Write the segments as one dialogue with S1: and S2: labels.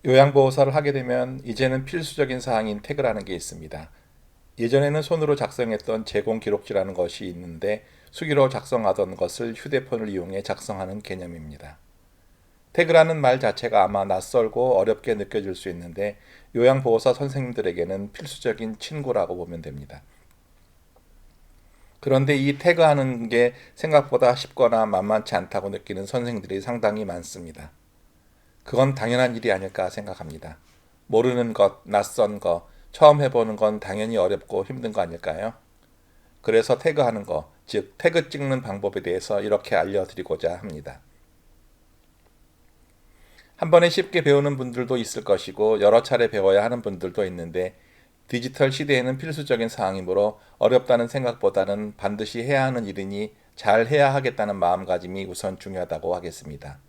S1: 요양보호사를 하게 되면 이제는 필수적인 사항인 태그라는 게 있습니다. 예전에는 손으로 작성했던 제공 기록지라는 것이 있는데 수기로 작성하던 것을 휴대폰을 이용해 작성하는 개념입니다. 태그라는 말 자체가 아마 낯설고 어렵게 느껴질 수 있는데 요양보호사 선생님들에게는 필수적인 친구라고 보면 됩니다. 그런데 이 태그하는 게 생각보다 쉽거나 만만치 않다고 느끼는 선생님들이 상당히 많습니다. 그건 당연한 일이 아닐까 생각합니다. 모르는 것, 낯선 거, 처음 해보는 건 당연히 어렵고 힘든 거 아닐까요? 그래서 태그하는 거, 즉 태그 찍는 방법에 대해서 이렇게 알려드리고자 합니다. 한 번에 쉽게 배우는 분들도 있을 것이고 여러 차례 배워야 하는 분들도 있는데 디지털 시대에는 필수적인 사항이므로 어렵다는 생각보다는 반드시 해야 하는 일이니 잘 해야 하겠다는 마음가짐이 우선 중요하다고 하겠습니다.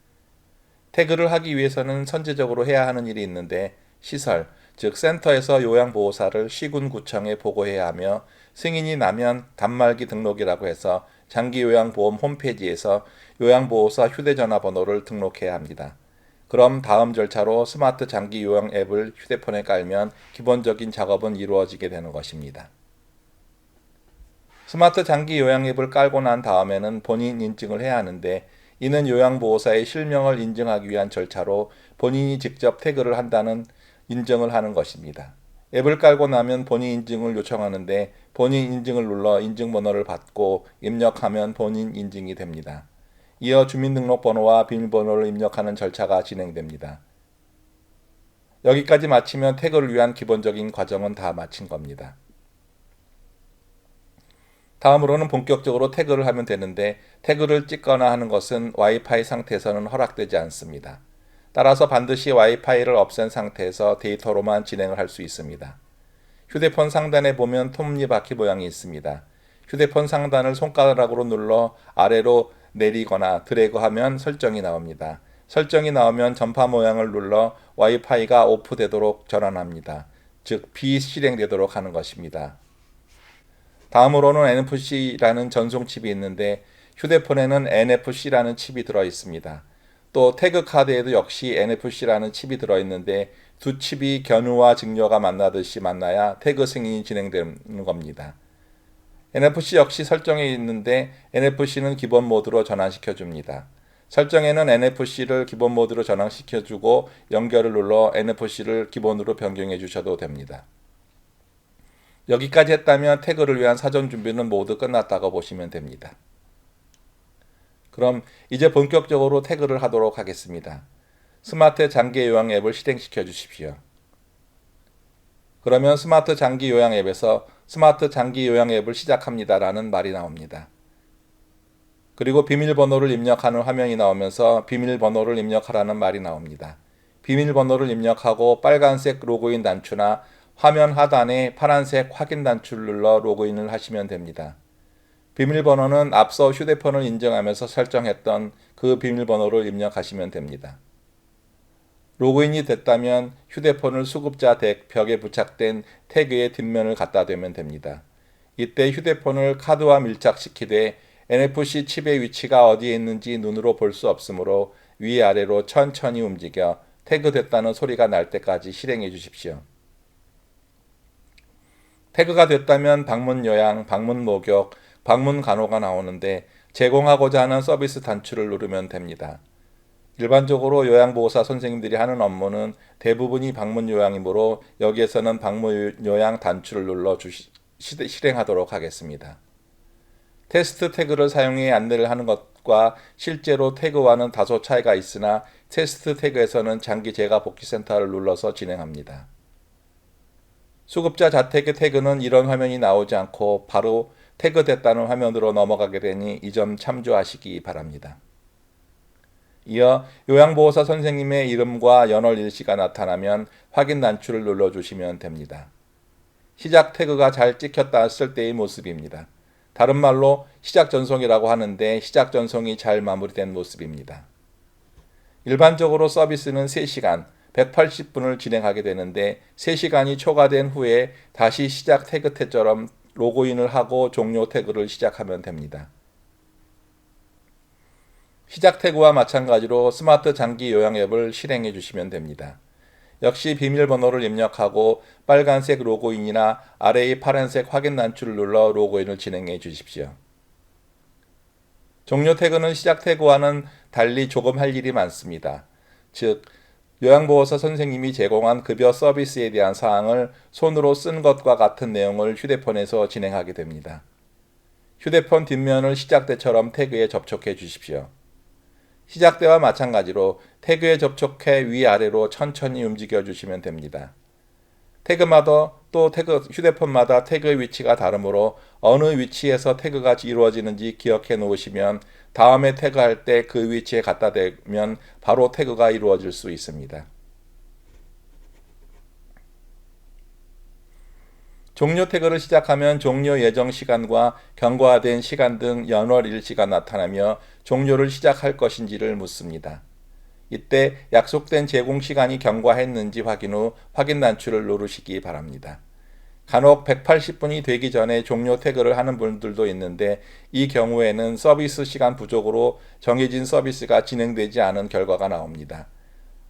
S1: 태그를 하기 위해서는 선제적으로 해야 하는 일이 있는데 시설, 즉 센터에서 요양보호사를 시군구청에 보고해야 하며 승인이 나면 단말기 등록이라고 해서 장기요양보험 홈페이지에서 요양보호사 휴대전화번호를 등록해야 합니다. 그럼 다음 절차로 스마트 장기요양 앱을 휴대폰에 깔면 기본적인 작업은 이루어지게 되는 것입니다. 스마트 장기 요양 앱을 깔고 난 다음에는 본인 인증을 해야 하는데 이는 요양보호사의 실명을 인증하기 위한 절차로 본인이 직접 태그를 한다는 인증을 하는 것입니다. 앱을 깔고 나면 본인 인증을 요청하는데 본인 인증을 눌러 인증번호를 받고 입력하면 본인 인증이 됩니다. 이어 주민등록번호와 비밀번호를 입력하는 절차가 진행됩니다. 여기까지 마치면 태그를 위한 기본적인 과정은 다 마친 겁니다. 다음으로는 본격적으로 태그를 하면 되는데 태그를 찍거나 하는 것은 와이파이 상태에서는 허락되지 않습니다. 따라서 반드시 와이파이를 없앤 상태에서 데이터로만 진행을 할 수 있습니다. 휴대폰 상단에 보면 톱니바퀴 모양이 있습니다. 휴대폰 상단을 손가락으로 눌러 아래로 내리거나 드래그하면 설정이 나옵니다. 설정이 나오면 전파 모양을 눌러 와이파이가 오프되도록 전환합니다. 즉 비실행되도록 하는 것입니다. 다음으로는 NFC라는 전송 칩이 있는데 휴대폰에는 NFC라는 칩이 들어 있습니다. 또 태그 카드에도 역시 NFC라는 칩이 들어 있는데 두 칩이 견우와 직녀가 만나듯이 만나야 태그 승인이 진행되는 겁니다. NFC 역시 설정에 있는데 NFC는 기본 모드로 전환시켜 줍니다. 설정에는 NFC를 기본 모드로 전환시켜 주고 연결을 눌러 NFC를 기본으로 변경해 주셔도 됩니다. 여기까지 했다면 태그를 위한 사전 준비는 모두 끝났다고 보시면 됩니다. 그럼 이제 본격적으로 태그를 하도록 하겠습니다. 스마트 장기 요양 앱을 실행시켜 주십시오. 그러면 스마트 장기 요양 앱에서 스마트 장기 요양 앱을 시작합니다라는 말이 나옵니다. 그리고 비밀번호를 입력하는 화면이 나오면서 비밀번호를 입력하라는 말이 나옵니다. 비밀번호를 입력하고 빨간색 로그인 단추나 화면 하단에 파란색 확인 단추를 눌러 로그인을 하시면 됩니다. 비밀번호는 앞서 휴대폰을 인증하면서 설정했던 그 비밀번호를 입력하시면 됩니다. 로그인이 됐다면 휴대폰을 수급자 덱 벽에 부착된 태그의 뒷면을 갖다 대면 됩니다. 이때 휴대폰을 카드와 밀착시키되 NFC 칩의 위치가 어디에 있는지 눈으로 볼 수 없으므로 위아래로 천천히 움직여 태그됐다는 소리가 날 때까지 실행해 주십시오. 태그가 됐다면 방문 요양, 방문 목욕, 방문 간호가 나오는데 제공하고자 하는 서비스 단추를 누르면 됩니다. 일반적으로 요양보호사 선생님들이 하는 업무는 대부분이 방문 요양이므로 여기에서는 방문 요양 단추를 눌러 실행하도록 하겠습니다. 테스트 태그를 사용해 안내를 하는 것과 실제로 태그와는 다소 차이가 있으나 테스트 태그에서는 장기 재가 복귀센터를 눌러서 진행합니다. 수급자 자택의 태그는 이런 화면이 나오지 않고 바로 태그됐다는 화면으로 넘어가게 되니 이 점 참조하시기 바랍니다. 이어 요양보호사 선생님의 이름과 연월 일시가 나타나면 확인 단추를 눌러주시면 됩니다. 시작 태그가 잘 찍혔다 했을 때의 모습입니다. 다른 말로 시작 전송이라고 하는데 시작 전송이 잘 마무리된 모습입니다. 일반적으로 서비스는 3시간, 180분을 진행하게 되는데 3시간이 초과된 후에 다시 시작 태그 때처럼 로그인을 하고 종료 태그를 시작하면 됩니다. 시작 태그와 마찬가지로 스마트 장기 요양 앱을 실행해 주시면 됩니다. 역시 비밀번호를 입력하고 빨간색 로그인이나 아래의 파란색 확인 단추를 눌러 로그인을 진행해 주십시오. 종료 태그는 시작 태그와는 달리 조금 할 일이 많습니다. 즉, 요양보호사 선생님이 제공한 급여 서비스에 대한 사항을 손으로 쓴 것과 같은 내용을 휴대폰에서 진행하게 됩니다. 휴대폰 뒷면을 시작 때처럼 태그에 접촉해 주십시오. 시작 때와 마찬가지로 태그에 접촉해 위아래로 천천히 움직여 주시면 됩니다. 태그마다 또 휴대폰마다 태그의 위치가 다르므로 어느 위치에서 태그가 이루어지는지 기억해 놓으시면 다음에 태그할 때 그 위치에 갖다 대면 바로 태그가 이루어질 수 있습니다. 종료 태그를 시작하면 종료 예정 시간과 경과된 시간 등 연월 일시가 나타나며 종료를 시작할 것인지를 묻습니다. 이때 약속된 제공 시간이 경과했는지 확인 후 확인 단추를 누르시기 바랍니다. 간혹 180분이 되기 전에 종료 태그를 하는 분들도 있는데 이 경우에는 서비스 시간 부족으로 정해진 서비스가 진행되지 않은 결과가 나옵니다.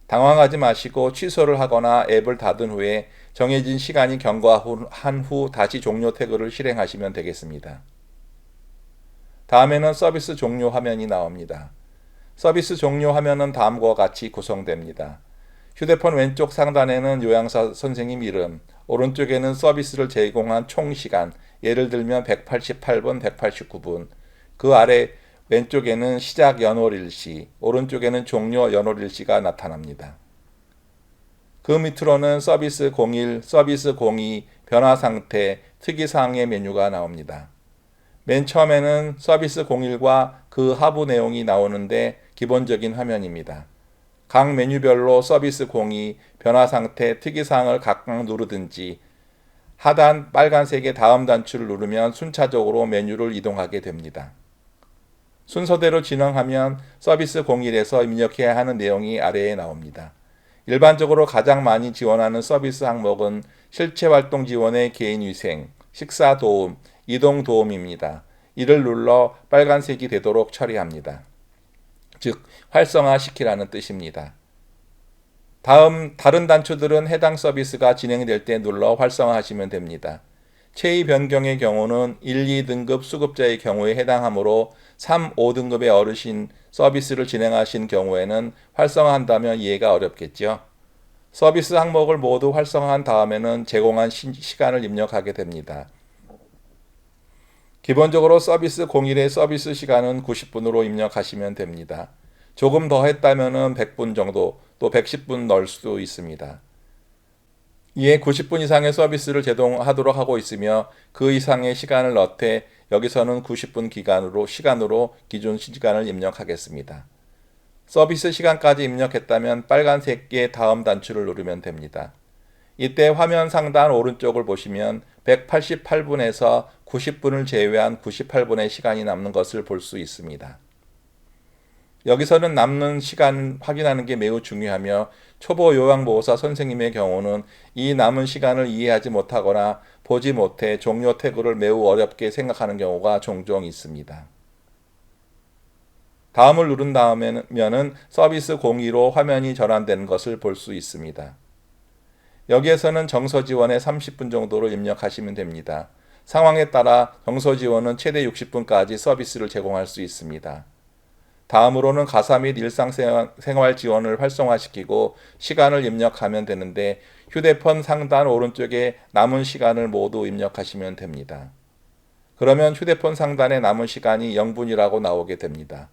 S1: 당황하지 마시고 취소를 하거나 앱을 닫은 후에 정해진 시간이 경과한 후 다시 종료 태그를 실행하시면 되겠습니다. 다음에는 서비스 종료 화면이 나옵니다. 서비스 종료 화면은 다음과 같이 구성됩니다. 휴대폰 왼쪽 상단에는 요양사 선생님 이름, 오른쪽에는 서비스를 제공한 총 시간, 예를 들면 188분, 189분, 그 아래 왼쪽에는 시작 연월일시, 오른쪽에는 종료 연월일시가 나타납니다. 그 밑으로는 서비스 01, 서비스 02, 변화 상태, 특이사항의 메뉴가 나옵니다. 맨 처음에는 서비스 01과 그 하부 내용이 나오는데 기본적인 화면입니다. 각 메뉴별로 서비스 02, 변화 상태, 특이사항을 각각 누르든지 하단 빨간색의 다음 단추를 누르면 순차적으로 메뉴를 이동하게 됩니다. 순서대로 진행하면 서비스 01에서 입력해야 하는 내용이 아래에 나옵니다. 일반적으로 가장 많이 지원하는 서비스 항목은 실체활동 지원의 개인위생, 식사도움, 이동도움입니다. 이를 눌러 빨간색이 되도록 처리합니다. 즉, 활성화시키라는 뜻입니다. 다른 단추들은 해당 서비스가 진행될 때 눌러 활성화하시면 됩니다. 체위 변경의 경우는 1, 2등급 수급자의 경우에 해당하므로 3, 5등급의 어르신 서비스를 진행하신 경우에는 활성화한다면 이해가 어렵겠죠. 서비스 항목을 모두 활성화한 다음에는 제공한 시간을 입력하게 됩니다. 기본적으로 서비스 01의 서비스 시간은 90분으로 입력하시면 됩니다. 조금 더 했다면 100분 정도, 또 110분 넣을 수도 있습니다. 이에 90분 이상의 서비스를 제공하도록 하고 있으며 그 이상의 시간을 넣되 여기서는 90분 시간으로 기존 시간을 입력하겠습니다. 서비스 시간까지 입력했다면 빨간색의 다음 단추를 누르면 됩니다. 이때 화면 상단 오른쪽을 보시면 188분에서 90분을 제외한 98분의 시간이 남는 것을 볼 수 있습니다. 여기서는 남는 시간 확인하는 게 매우 중요하며 초보 요양보호사 선생님의 경우는 이 남은 시간을 이해하지 못하거나 보지 못해 종료 태그를 매우 어렵게 생각하는 경우가 종종 있습니다. 다음을 누른 다음에는 서비스 02로 화면이 전환되는 것을 볼 수 있습니다. 여기에서는 정서지원에 30분 정도를 입력하시면 됩니다. 상황에 따라 정서지원은 최대 60분까지 서비스를 제공할 수 있습니다. 다음으로는 가사 및 일상생활 지원을 활성화시키고 시간을 입력하면 되는데 휴대폰 상단 오른쪽에 남은 시간을 모두 입력하시면 됩니다. 그러면 휴대폰 상단에 남은 시간이 0분이라고 나오게 됩니다.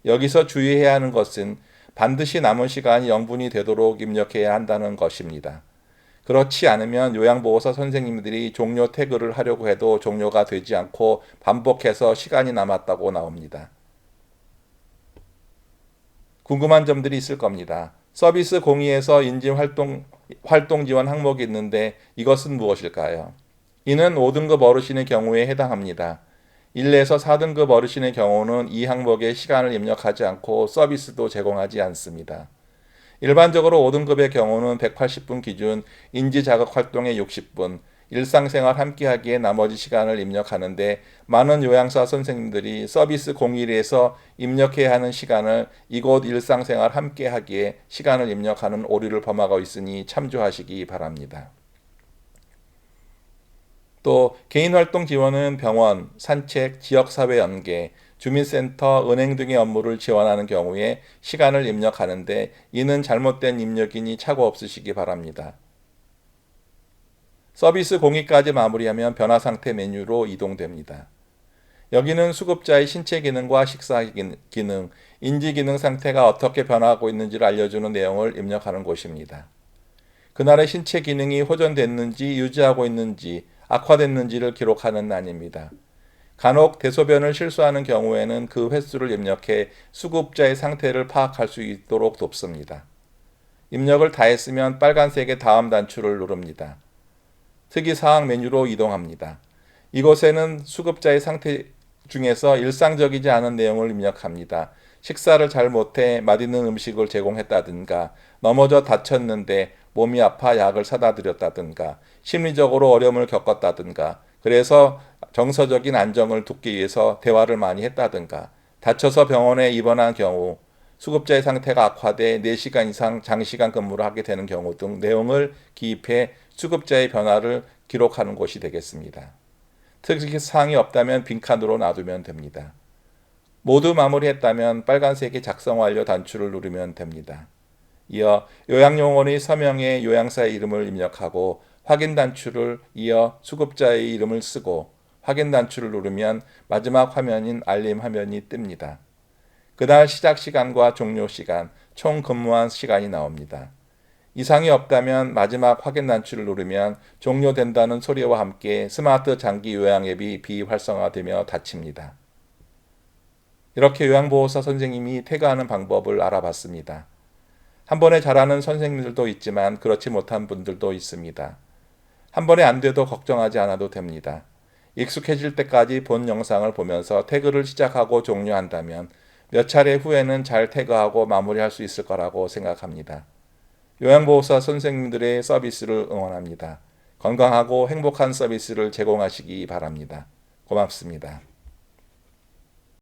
S1: 여기서 주의해야 하는 것은 반드시 남은 시간이 0분이 되도록 입력해야 한다는 것입니다. 그렇지 않으면 요양보호사 선생님들이 종료 태그를 하려고 해도 종료가 되지 않고 반복해서 시간이 남았다고 나옵니다. 궁금한 점들이 있을 겁니다. 서비스 02에서 인증 활동 지원 항목이 있는데 이것은 무엇일까요? 이는 5등급 어르신의 경우에 해당합니다. 1에서 4등급 어르신의 경우는 이 항목에 시간을 입력하지 않고 서비스도 제공하지 않습니다. 일반적으로 5등급의 경우는 180분 기준 인지자극 활동에 60분, 일상생활 함께하기에 나머지 시간을 입력하는데 많은 요양사 선생님들이 서비스 공일에서 입력해야 하는 시간을 이곳 일상생활 함께하기에 시간을 입력하는 오류를 범하고 있으니 참조하시기 바랍니다. 또 개인활동 지원은 병원, 산책, 지역사회 연계, 주민센터, 은행 등의 업무를 지원하는 경우에 시간을 입력하는데 이는 잘못된 입력이니 착오 없으시기 바랍니다. 서비스 공유까지 마무리하면 변화 상태 메뉴로 이동됩니다. 여기는 수급자의 신체 기능과 식사 기능, 인지 기능 상태가 어떻게 변화하고 있는지를 알려주는 내용을 입력하는 곳입니다. 그날의 신체 기능이 호전됐는지 유지하고 있는지 악화됐는지를 기록하는 란입니다. 간혹 대소변을 실수하는 경우에는 그 횟수를 입력해 수급자의 상태를 파악할 수 있도록 돕습니다. 입력을 다 했으면 빨간색의 다음 단추를 누릅니다. 특이사항 메뉴로 이동합니다. 이곳에는 수급자의 상태 중에서 일상적이지 않은 내용을 입력합니다. 식사를 잘 못해 맛있는 음식을 제공했다든가, 넘어져 다쳤는데 몸이 아파 약을 사다 드렸다든가, 심리적으로 어려움을 겪었다든가, 그래서 정서적인 안정을 돕기 위해서 대화를 많이 했다든가, 다쳐서 병원에 입원한 경우, 수급자의 상태가 악화돼 4시간 이상 장시간 근무를 하게 되는 경우 등 내용을 기입해 수급자의 변화를 기록하는 곳이 되겠습니다. 특이사항이 없다면 빈칸으로 놔두면 됩니다. 모두 마무리했다면 빨간색의 작성 완료 단추를 누르면 됩니다. 이어 요양용원의 서명에 요양사의 이름을 입력하고 확인 단추를 이어 수급자의 이름을 쓰고 확인 단추를 누르면 마지막 화면인 알림 화면이 뜹니다. 그날 시작 시간과 종료 시간, 총 근무한 시간이 나옵니다. 이상이 없다면 마지막 확인 단추를 누르면 종료된다는 소리와 함께 스마트 장기 요양 앱이 비활성화되며 닫힙니다. 이렇게 요양보호사 선생님이 태그하는 방법을 알아봤습니다. 한 번에 잘하는 선생님들도 있지만 그렇지 못한 분들도 있습니다. 한 번에 안 돼도 걱정하지 않아도 됩니다. 익숙해질 때까지 본 영상을 보면서 태그를 시작하고 종료한다면 몇 차례 후에는 잘 태그하고 마무리할 수 있을 거라고 생각합니다. 요양보호사 선생님들의 서비스를 응원합니다. 건강하고 행복한 서비스를 제공하시기 바랍니다. 고맙습니다.